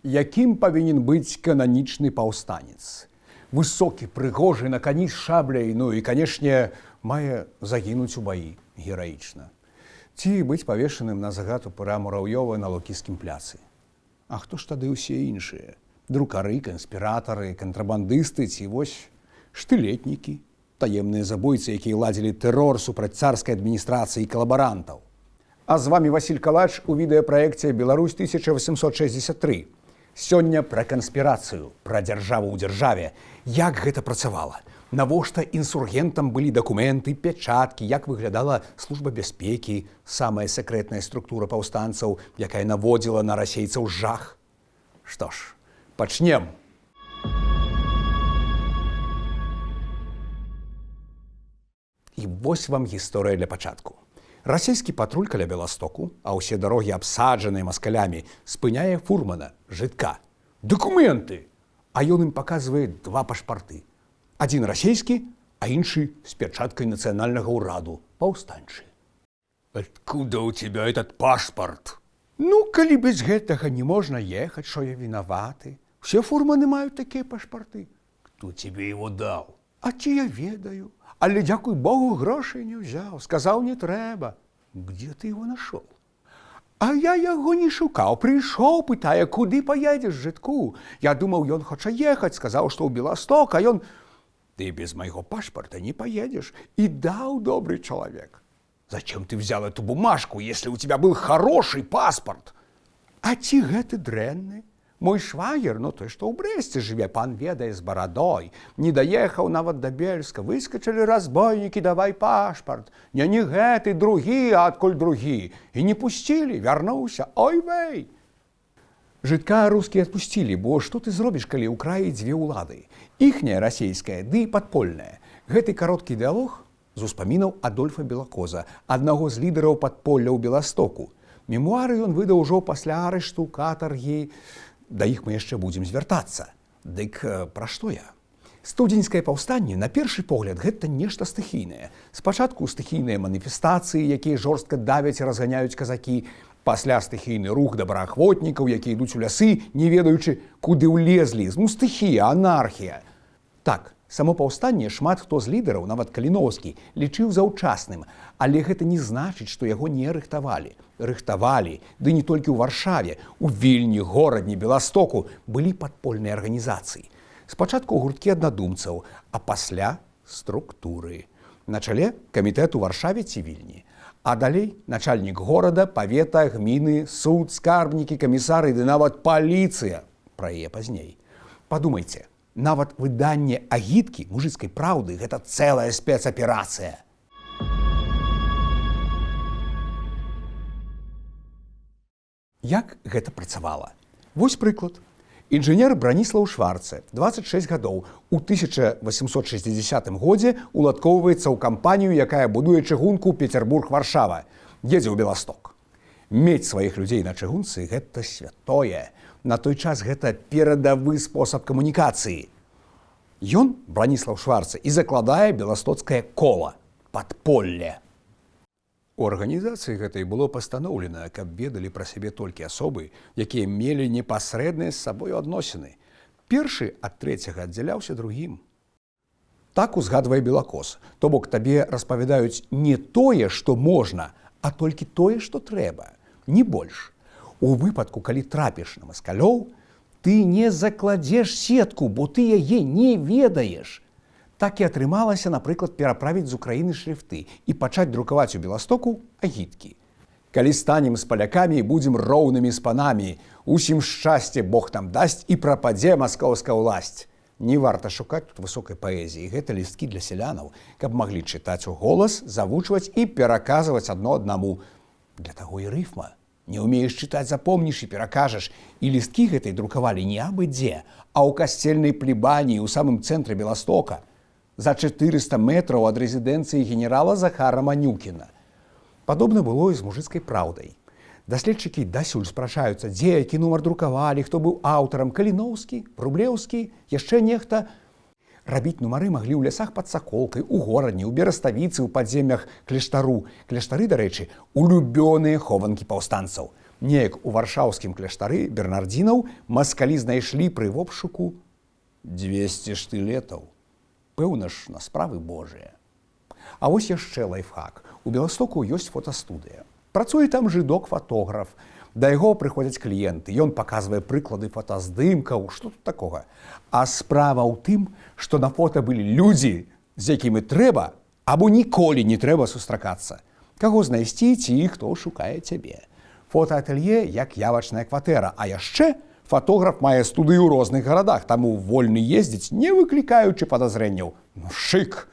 Якім павінен быць кананічны паўстанец? Высокі, прыгожы, на кані з шабляй, ну і, канешне, мае загінуць у баі гераічна. Ці быць павешаным на загад у пыра Мураўёва на Лукійскім пляцы. А хто ж тады ўсе іншыя? Друкары, канспіратары, кантрабандысты ці вось штылетнікі, таемныя забойцы, якія ладзілі тэрор супраць царскай адміністрацыі і калабарантаў. А з вамі Васіль Калач у відэапраекце «Беларусь 1863». Сёння пра канспірацыю, пра дзяржаву ў дзяржаве. Як гэта працавала? Навошта інсургентам былі дакументы, пячаткі, як выглядала служба бяспекі, самая сакрэтная структура паўстанцаў, якая наводзіла на расейцаў жах? Што ж, пачнем. І вось вам гісторыя для пачатку. Расійскі патруль каля Беластоку, а ўсе дарогі абсаджаныя маскалямі, спыняе фурмана, жытка. Дакументы! А ён ім паказвае два пашпарты. Адзін расійскі, а іншы з пячаткай нацыянальнага ўраду, паўстанчы. Откуда у тебя этот пашпарт? Ну, калі без гэтага не можна ехаць, що я вінаваты. Все фурманы маюць такія пашпарты. Кто тебе его дал? А ці я ведаю. Але, дзякуй Богу, грошай не ўзяў. Сказаў, не трэба. Где ты его нашел? А я яго не шукаў. Прыйшоў, пытае, куды паедзеш, жытку? Я думаў, ён хоча ехаць. Сказаў, што ў Беласток, а ён... Ты без майго пашпарта не поедешь. И дал добрый человек. Зачем ты взял эту бумажку, если у тебя был хороший паспорт? А ці гэты дрэнны? Мой швагер, ну той, што ў Брэсце жыве, пан ведае з барадой, не даехаў нават да Бельска, выскачалі разбойнікі, давай пашпарт. Не гэты, другі, а адкуль другі. І не пусцілі, вярнуўся, ой вэй. Жытка рускія адпусцілі, бо што ты зробіш, калі ў краі дзве ўлады? Іхняя расійская, ды і падпольная. Гэты кароткі дыалог з успамінаў Адольфа Белакоза, аднаго з лідараў падполля ў Беластоку. Мемуары ён выдаў ужо пасля арышту, катаргі. Да іх мы яшчэ будзем звяртацца. Дык пра што я? Студзеньскае паўстанне, на першы погляд, гэта нешта стыхійнае. Спачатку стыхійныя маніфестацыі, якія жорстка давяць і разганяюць казакі. Пасля стыхійны рух добраахвотнікаў, якія ідуць у лясы, не ведаючы, куды ўлезлі. Ну, стыхія, анархія. Так, само паўстанне шмат хто з лідараў, нават Каліноўскі, лічыў заўчасным, але гэта не значыць, што яго не рыхтавалі. Рыхтавалі, ды не толькі ў Варшаве, у Вільні, Горадні, Беластоку былі падпольныя арганізацыі. Спачатку гурткі аднадумцаў, а пасля структуры. На чале камітэт у Варшаве ці Вільні. А далей начальнік горада, павета, гміны, суд, скарбнікі, камісары ды нават паліцыя. Пра яе пазней. Падумайце, нават выданне агіткі мужыцкай праўды гэта цэлая спецаперацыя. Як гэта працавала? Вось прыклад. Інжынер Браніслаў Шварце, 26 гадоў, у 1860 годзе уладкоўваецца ў кампанію, якая будуе чыгунку Петербург-Варшава. Едзе ў Беласток. Мець сваіх людзей на чыгунцы – гэта святое. На той час гэта перадавы спосаб камунікацыі. Ён, Браніслаў Шварце, і закладае беластоцкае кола – падполле. У арганізацыі гэтай было пастаноўлена, каб ведалі пра сябе толькі асобы, якія мелі непасрэдныя з сабою адносіны. Першы ад трэцяга аддзяляўся другім. Так узгадвае Белакоз, то бок табе распавядаюць не тое, што можна, а толькі тое, што трэба, не больш. У выпадку, калі трапіш на маскалёў, ты не закладзеш сетку, бо ты яе не ведаеш. Так і атрымалася, напрыклад, пераправіць з Украіны шрифты і пачаць друкаваць у Беластоку агіткі. Калі станем з палякамі, будзем роўнымі з панамі, усім шчасце Бог нам дасць і прападзе маскоўская ўласць. Не варта шукаць тут высокай паэзіі. Гэта лісткі для сялянаў, каб маглі чытаць у голас, завучваць і пераказваць адно аднаму. Для таго і рыфма. Не ўмееш чытаць, запомніш і перакажаш. І лісткі гэтай друкавалі не абы дзе, а ў касцельнай плебаніі ў самым цэнтры Беластока. За 400 метраў ад рэзідэнцыі генерала Захара Манюкіна. Падобна было і з мужыцкай праўдай. Даследчыкі дасюль спрачаюцца, дзе які нумар друкавалі, хто быў аўтарам, Каліноўскі, Рублеўскі, яшчэ нехта. Рабіць нумары маглі ў лясах пад Саколкай, у Горадні, у Бераставіцы, у падземях кляштару. Кляштары, дарэчы, улюбёныя хованкі паўстанцаў. Неяк у варшаўскім кляштары бернардзінаў маскалі знайшлі пры обшуку 200 штылетаў. Пэўна ж, на справы Божыя. А вось яшчэ лайфхак. У Беластоку ёсць фотастудыя. Працуе там жыдок-фатограф. Да яго прыходзяць кліенты. Ён паказвае прыклады фотаздымкаў. Што тут такога? А справа ў тым, што на фота былі людзі, з якімі трэба або ніколі не трэба сустракацца. Каго знайсці ці хто шукае цябе. Фотаатэлье як явачная кватэра. А яшчэ фотограф мае студыю ў розных гарадах, таму вольны ездзіць, не выклікаючы падазрэнняў. Ну, шык!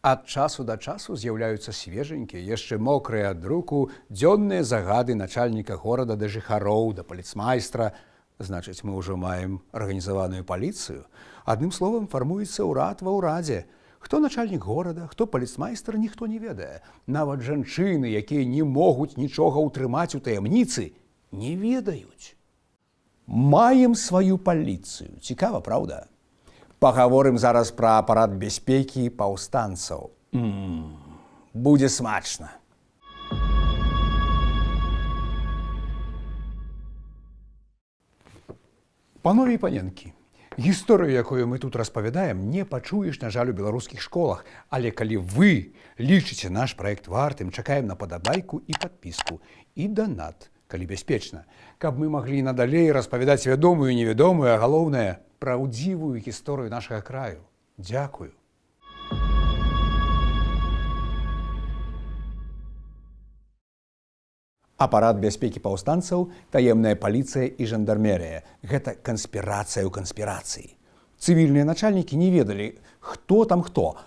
Ад часу да часу з'яўляюцца свеженькія, яшчэ мокрыя ад друку, дзённыя загады начальніка горада да жыхароў, да паліцмайстра. Значыць, мы ўжо маем арганізаваную паліцыю. Адным словам, фармуецца ўрад ва ўрадзе. Хто начальнік горада, хто паліцмайстр, ніхто не ведае. Нават жанчыны, якія не могуць нічога ўтрымаць у таямніцы, не ведаюць. Маем сваю паліцыю. Цікава, праўда? Пагаворым зараз пра апарат бяспекі паўстанцаў. Будзе смачна. Панове і паненкі, гісторыю, якую мы тут распавядаем, не пачуеш, на жаль, у беларускіх школах. Але калі вы лічыце наш праект вартым, чакаем на падабайку і падпіску. І данат, калі бяспечна, каб мы маглі надалей распавядаць вядомую і невядомую, а галоўнае, праўдзівую гісторыю нашага краю. Дзякую. Апарат бяспекі паўстанцаў, таемная паліцыя і жандармерыя. Гэта канспірацыя ў канспірацыі. Цывільныя начальнікі не ведалі, хто там хто.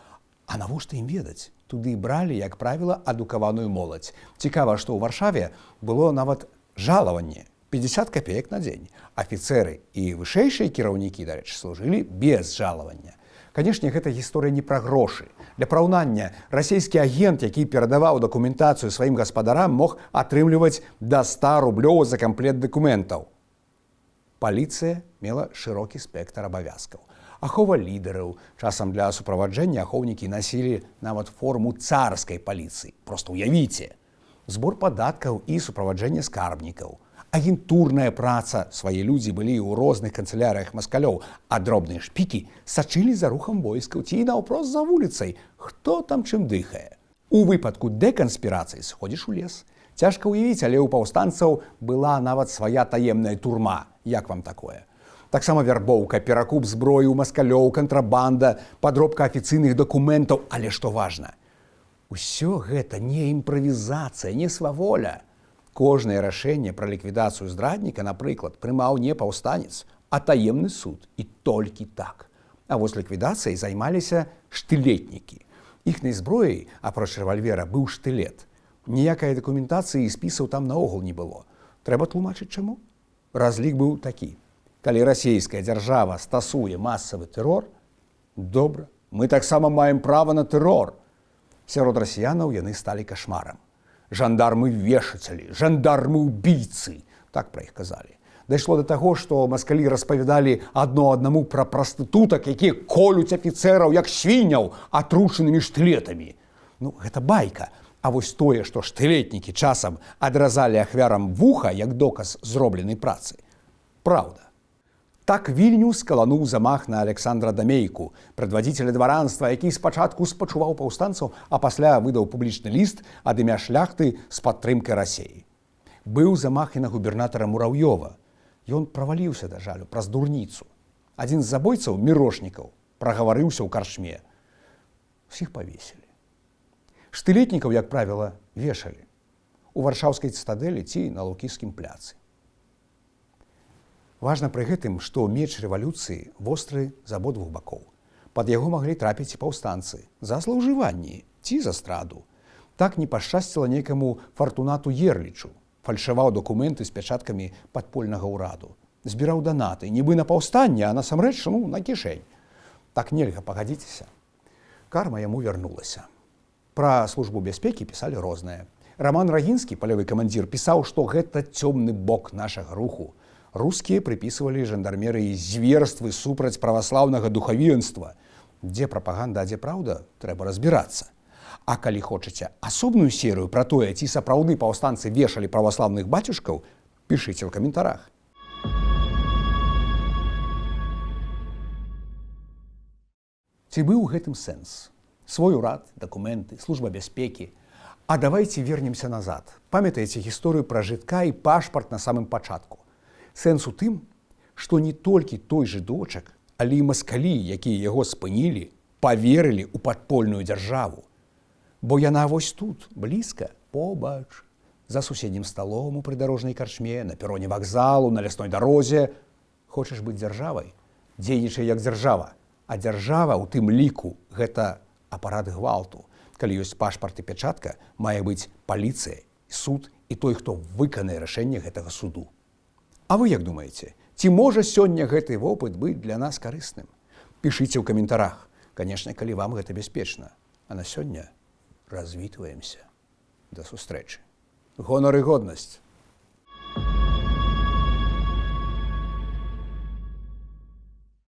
А навошта ім ведаць? Туды бралі, як правіла, адукаваную моладзь. Цікава, што ў Варшаве было нават жалаванне. 50 копеек на дзень. Афіцэры і вышэйшыя кіраўнікі, дарэчы, служылі без жалавання. Канешне, гэта гісторыя не пра грошы. Для параўнання, расійскі агент, які перадаваў дакументацыю сваім гаспадарам, мог атрымліваць да 100 рублёў за камплект дакументаў. Паліцыя мела шырокі спектр абавязкаў. Ахова лідараў. Часам для суправаджэння ахоўнікі насілі нават форму царскай паліцыі. Проста ўявіце. Збор падаткаў і суправаджэнне скарбнікаў. Агентурная праца. Свае людзі былі ў розных канцылярыях маскалёў, а дробныя шпікі сачылі за рухам войскаў ці наўпрост за вуліцай. Хто там чым дыхае? У выпадку дэканспірацыі сходзіш у лес. Цяжка ўявіць, але ў паўстанцаў была нават свая таемная турма. Як вам такое? Таксама вярбоўка, перакуп зброі ў маскалёў, кантрабанда, падробка афіцыйных дакументаў. Але што важна? Усё гэта не імправізацыя, не сваволя. Кожнае рашэнне пра ліквідацыю здрадніка, напрыклад, прымаў не паўстанец, а таемны суд. І толькі так. А вось ліквідацыяй займаліся штылетнікі. Іхнай зброяй, апроч рэвальвера, быў штылет. Ніякай дакументацыі і спісаў там наогул не было. Трэба тлумачыць чаму? Разлік быў такі. Калі расійская дзяржава стасуе масавы тэрор, добра, мы таксама маем права на тэрор. Сярод расіянаў яны сталі кашмарам. Жандармы-вешацелі, жандармы-убійцы, так пра іх казалі. Дайшло да таго, што маскалі распавядалі адно аднаму пра прастытутак, якія колюць афіцэраў, як свіняў, атручанымі штылетамі. Ну, гэта байка. А вось тое, што штылетнікі часам адразалі ахвярам вуха, як доказ зробленай працы. Праўда. Так Вільнюс калануў замах на Александра Дамейку, прадвадзіцеля дваранства, які спачатку спачуваў паўстанцаў, а пасля выдаў публічны ліст ад імя шляхты з падтрымкай Расеі. Быў замах і на губернатара Мураўёва. Ён праваліўся, да жалю, праз дурніцу. Адзін з забойцаў, мірошнікаў, прагаварыўся ў карчме. Усіх павесілі. Штылетнікаў, як правіла, вешалі. У варшаўскай цытадэлі ці на Лукійскім пляцы. Важна пры гэтым, што меч рэвалюцыі востры з абодвух бакоў. Пад яго маглі трапіць і паўстанцы за злоўжыванні ці за здраду. Так не пашчасціла некаму Фартунату Ерлічу. Фальшаваў дакументы з пячаткамі падпольнага ўраду. Збіраў данаты, нібы на паўстанне, а насамрэч, на кішэнь. Так нельга, пагадзіцеся. Карма яму вярнулася. Пра службу бяспекі пісалі рознае. Раман Рагінскі, палявы камандзір, пісаў, што гэта цёмны бок нашага руху. Рускія прыпісвалі жандармерыі зверствы супраць праваслаўнага духавенства. Дзе прапаганда, а дзе праўда, трэба разбірацца. А калі хочаце асобную серыю пра тое, ці сапраўды паўстанцы вешалі праваслаўных бацюшкаў, пішыце ў каментарах. Ці быў у гэтым сэнс? Свой урад, дакументы, служба бяспекі. А давайте вернемся назад. Памятаеце гісторыю пра жытка і пашпарт на самым пачатку. Сэнс у тым, што не толькі той жыдочак, але і маскалі, якія яго спынілі, паверылі ў падпольную дзяржаву. Бо яна вось тут, блізка, побач, за суседнім сталом у прыдарожнай карчме, на пероне вакзалу, на лясной дарозе. Хочаш быць дзяржавай? Дзейнічай як дзяржава. А дзяржава ў тым ліку гэта апарат гвалту. Калі ёсць пашпарт і пячатка, мае быць паліцыя, суд і той, хто выканае рашэнне гэтага суду. А вы як думаеце, ці можа сёння гэты вопыт быць для нас карысным? Пішыце ў каментарах. Канешне, калі вам гэта бяспечна. А на сёння развітваемся. До сустрэчы. Гонар і годнасць.